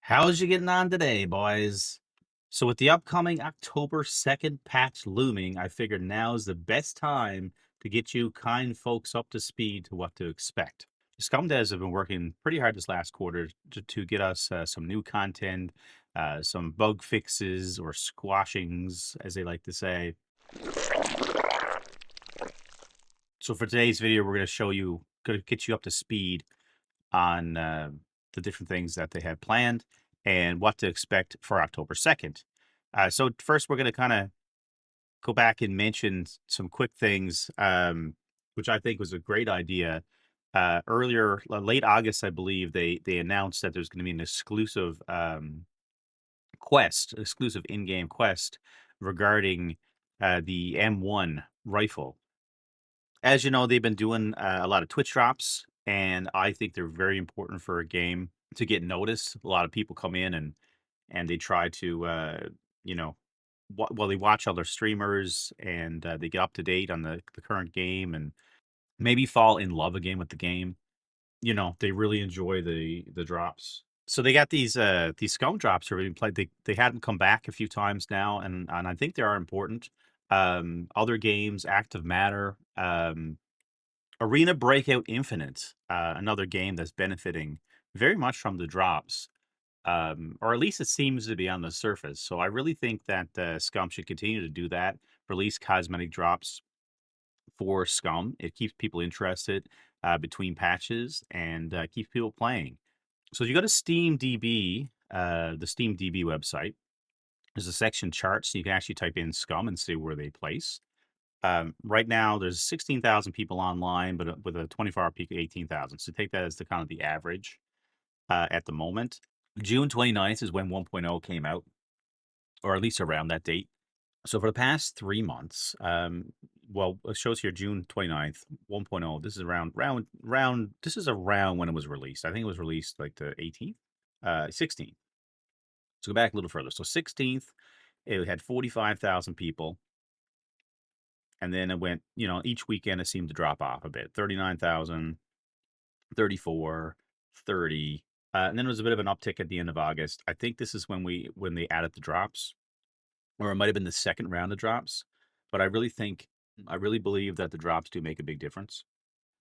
How's you getting on today, boys? So, with the upcoming October 2nd patch looming, I figured now is the best time to get you kind folks up to speed to what to expect. Scum devs have been working pretty hard this last quarter to get us some new content, some bug fixes or squashings, as they like to say. So, for today's video, we're going to show you, going to get you up to speed on the different things that they have planned and what to expect for October 2nd. So first, we're going to kind of go back and mention some quick things, which I think was a great idea. Earlier, late August, I believe, they announced that there's going to be an exclusive exclusive in-game quest regarding the M1 rifle. As you know, they've been doing a lot of Twitch drops, and I think they're very important for a game to get noticed. A lot of people come in and they try to, you know, they watch other streamers and they get up to date on the current game and maybe fall in love again with the game. You know, they really enjoy the drops. So they got these scum drops are being played. They had them come back a few times now, and I think they are important. Other games, Active Matter, Arena Breakout Infinite, another game that's benefiting very much from the drops, or at least it seems to be on the surface. So I really think that Scum should continue to do that, release cosmetic drops for Scum. It keeps people interested between patches and keeps people playing. So if you go to SteamDB, the SteamDB website, there's a section charts. So you can actually type in Scum and see where they place. Right now, there's 16,000 people online, but with a 24-hour peak of 18,000. So take that as the kind of the average at the moment. June 29th is when 1.0 came out, or at least around that date. So for the past 3 months, well, it shows here June 29th, 1.0. This is this is around when it was released. I think it was released like the 18th, 16th. So go back a little further. So 16th, it had 45,000 people. And then it went, each weekend it seemed to drop off a bit. 39,000, 34, 30. And then there was a bit of an uptick at the end of August. I think this is when they added the drops, or it might have been the second round of drops. But I really believe that the drops do make a big difference.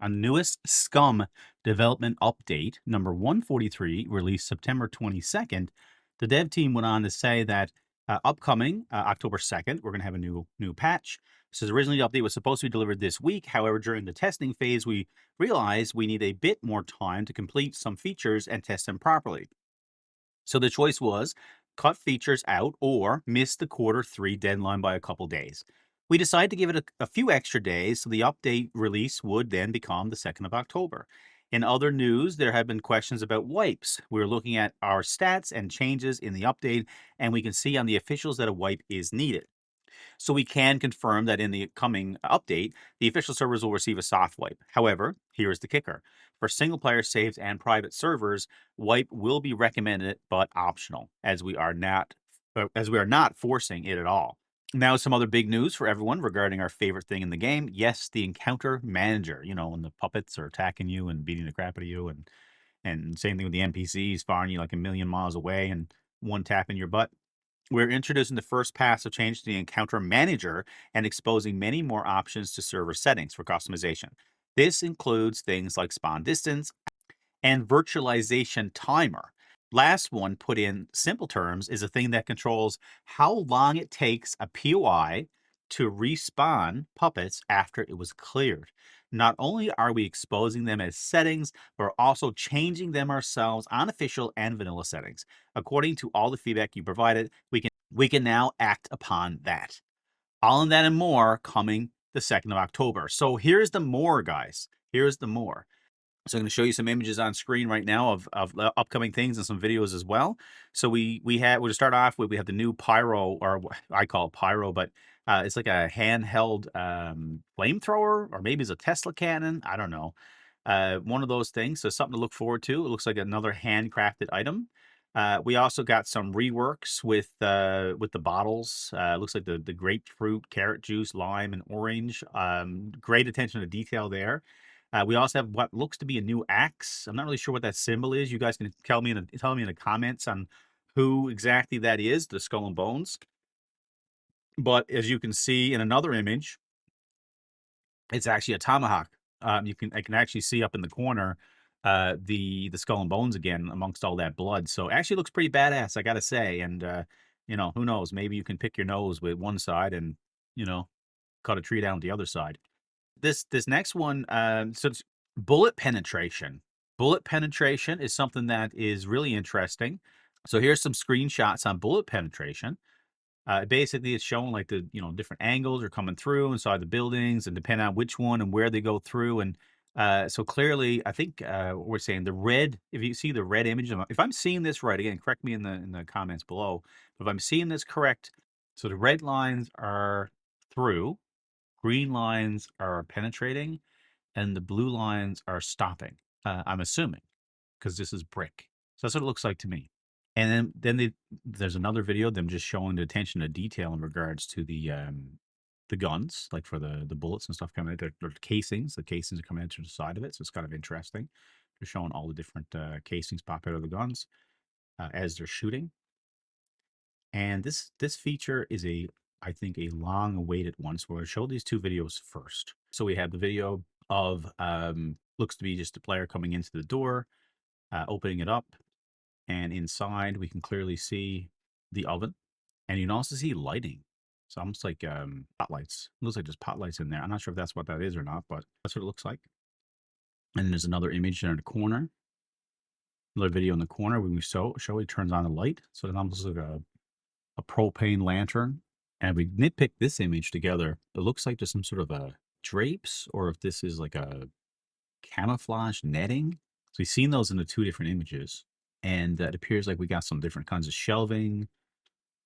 On the newest SCUM development update, number 143, released September 22nd, the dev team went on to say that upcoming October 2nd, we're going to have a new patch. So originally the update was supposed to be delivered this week. However, during the testing phase, we realized we need a bit more time to complete some features and test them properly. So the choice was cut features out or miss the Q3 deadline by a couple days. We decided to give it a few extra days, so the update release would then become the 2nd of October. In other news, there have been questions about wipes. We're looking at our stats and changes in the update, and we can see on the officials that a wipe is needed. So we can confirm that in the coming update, the official servers will receive a soft wipe. However, here is the kicker. For single-player saves and private servers, wipe will be recommended but optional, as we are not forcing it at all. Now, some other big news for everyone regarding our favorite thing in the game. Yes, the encounter manager. When the puppets are attacking you and beating the crap out of you, and same thing with the NPCs firing you like a million miles away and one tap in your butt. We're introducing the first pass of change to the encounter manager and exposing many more options to server settings for customization. This includes things like spawn distance and virtualization timer. Last one, put in simple terms, is a thing that controls how long it takes a POI to respawn puppets after it was cleared. Not only are we exposing them as settings, but we're also changing them ourselves on official and vanilla settings. According to all the feedback you provided, we can now act upon that. All of that and more coming the 2nd of October. So here's the more, guys. Here's the more. So I'm going to show you some images on screen right now of upcoming things and some videos as well. So we'll start off with, we have the new Pyro, or I call it Pyro, but it's like a handheld flamethrower, or maybe it's a Tesla cannon. I don't know. One of those things. So something to look forward to. It looks like another handcrafted item. We also got some reworks with the bottles. Looks like the grapefruit, carrot juice, lime, and orange. Great attention to detail there. We also have what looks to be a new axe. I'm not really sure what that symbol is. You guys can tell me in the comments on who exactly that is, the skull and bones. But as you can see in another image, it's actually a tomahawk. I can actually see up in the corner the skull and bones again amongst all that blood. So it actually looks pretty badass, I gotta say. And who knows? Maybe you can pick your nose with one side and you know cut a tree down with the other side. This next one, so it's bullet penetration. Bullet penetration is something that is really interesting. So here's some screenshots on bullet penetration. Basically, it's showing like the different angles are coming through inside the buildings, and depending on which one and where they go through. And so clearly, I think what we're saying the red. If you see the red image, if I'm seeing this right, again, correct me in the comments below. But if I'm seeing this correct, so the red lines are through, green lines are penetrating, and the blue lines are stopping. I'm assuming because this is brick. So that's what it looks like to me. And there's another video of them just showing the attention to detail in regards to the guns, like for the bullets and stuff coming out. They're casings. The casings are coming out to the side of it, so it's kind of interesting. They're showing all the different casings pop out of the guns as they're shooting. And this feature is I think a long awaited one. So we're gonna show these two videos first. So we have the video of looks to be just a player coming into the door, opening it up, and inside we can clearly see the oven, and you can also see lighting. It's almost like pot lights. It looks like there's pot lights in there. I'm not sure if that's what that is or not, but that's what it looks like. And then there's another image in the corner, another video in the corner when we show it turns on the light, so it almost looks like a propane lantern. And we nitpick this image together. It looks like there's some sort of a drapes, or if this is like a camouflage netting. So we've seen those in the two different images, and it appears like we got some different kinds of shelving,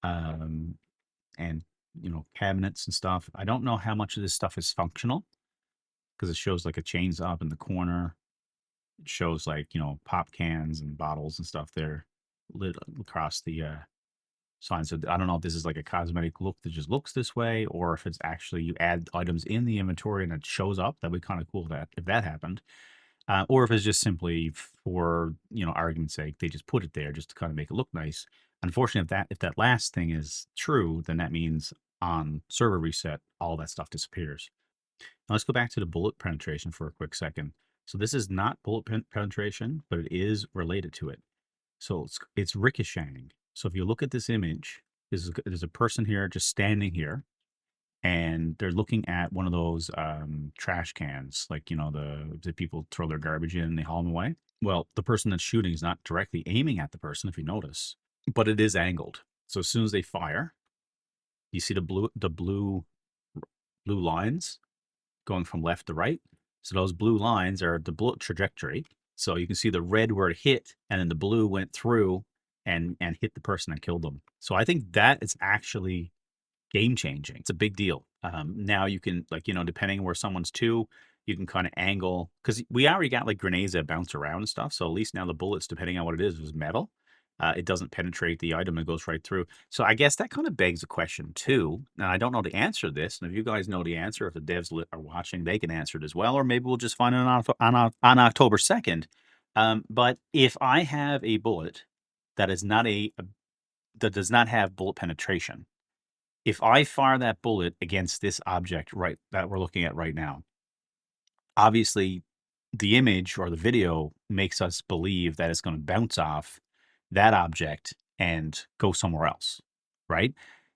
um, and cabinets and stuff. I don't know how much of this stuff is functional because it shows like a chainsaw up in the corner. It shows like pop cans and bottles and stuff there lit across the sign. So I don't know if this is like a cosmetic look that just looks this way, or if it's actually you add items in the inventory and it shows up. That'd be kind of cool if that happened. Or if it's just simply for argument's sake, they just put it there just to kind of make it look nice. Unfortunately, if that last thing is true, then that means on server reset, all that stuff disappears. Now let's go back to the bullet penetration for a quick second. So this is not bullet penetration, but it is related to it. So it's ricocheting. So if you look at this image, there's a person here just standing here, and they're looking at one of those trash cans, like the people throw their garbage in and they haul them away. Well, the person that's shooting is not directly aiming at the person, if you notice, but it is angled. So as soon as they fire, you see the blue lines going from left to right. So those blue lines are the bullet trajectory. So you can see the red where it hit, and then the blue went through and hit the person and killed them. So I think that is actually game changing. It's a big deal. Now you can depending where someone's to, you can kind of angle, because we already got like grenades that bounce around and stuff. So at least now the bullets, depending on what it is metal. It doesn't penetrate the item, it goes right through. So I guess that kind of begs a question too. Now I don't know the answer to this, and if you guys know the answer, if the devs are watching, they can answer it as well, or maybe we'll just find it on October 2nd. But if I have a bullet that is not that does not have bullet penetration, if I fire that bullet against this object that we're looking at right now, obviously the image or the video makes us believe that it's going to bounce off that object and go somewhere else, right?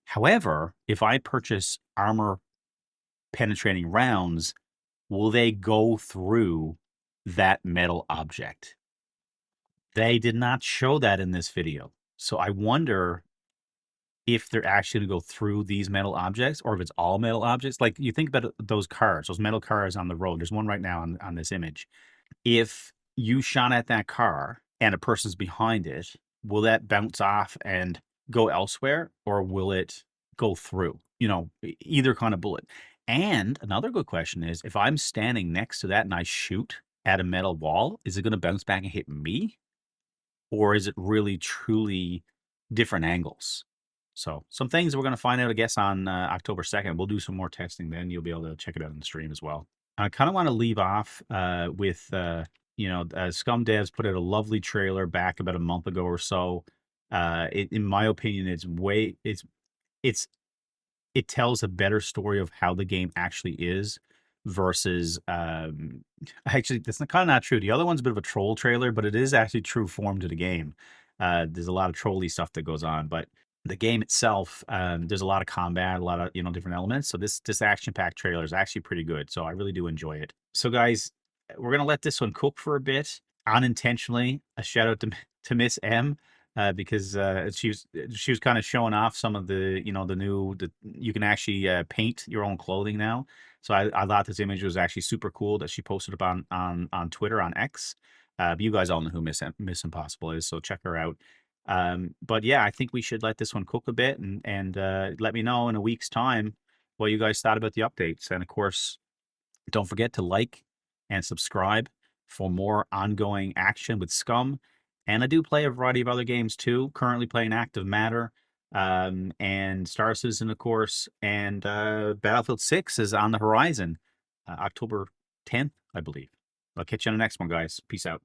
However, if I purchase armor penetrating rounds, will they go through that metal object? They did not show that in this video. So I wonder if they're actually going to go through these metal objects, or if it's all metal objects. Like you think about those cars, those metal cars on the road. There's one right now on this image. If you shot at that car and a person's behind it, will that bounce off and go elsewhere, or will it go through? Either kind of bullet. And another good question is, if I'm standing next to that and I shoot at a metal wall, is it going to bounce back and hit me? Or is it really truly different angles? So some things we're going to find out, I guess, on October 2nd. We'll do some more testing then. You'll be able to check it out on the stream as well. I kind of want to leave off with Scum Devs put out a lovely trailer back about a month ago or so. In my opinion, it's it tells a better story of how the game actually is versus actually that's kind of not true. The other one's a bit of a troll trailer, but it is actually true form to the game. There's a lot of trolly stuff that goes on, but the game itself, there's a lot of combat, a lot of different elements. So this action packed trailer is actually pretty good. So I really do enjoy it. So guys, we're gonna let this one cook for a bit unintentionally. A shout out to Miss M because she was kind of showing off some of the you can actually paint your own clothing now. So I thought this image was actually super cool that she posted up on Twitter on X. But you guys all know who Miss Impossible is, so check her out. But yeah, I think we should let this one cook a bit and let me know in a week's time what you guys thought about the updates. And of course, don't forget to like and subscribe for more ongoing action with Scum. And I do play a variety of other games too. Currently playing Active Matter and Star Citizen, of course. And Battlefield 6 is on the horizon, October 10th, I believe. I'll catch you on the next one, guys. Peace out.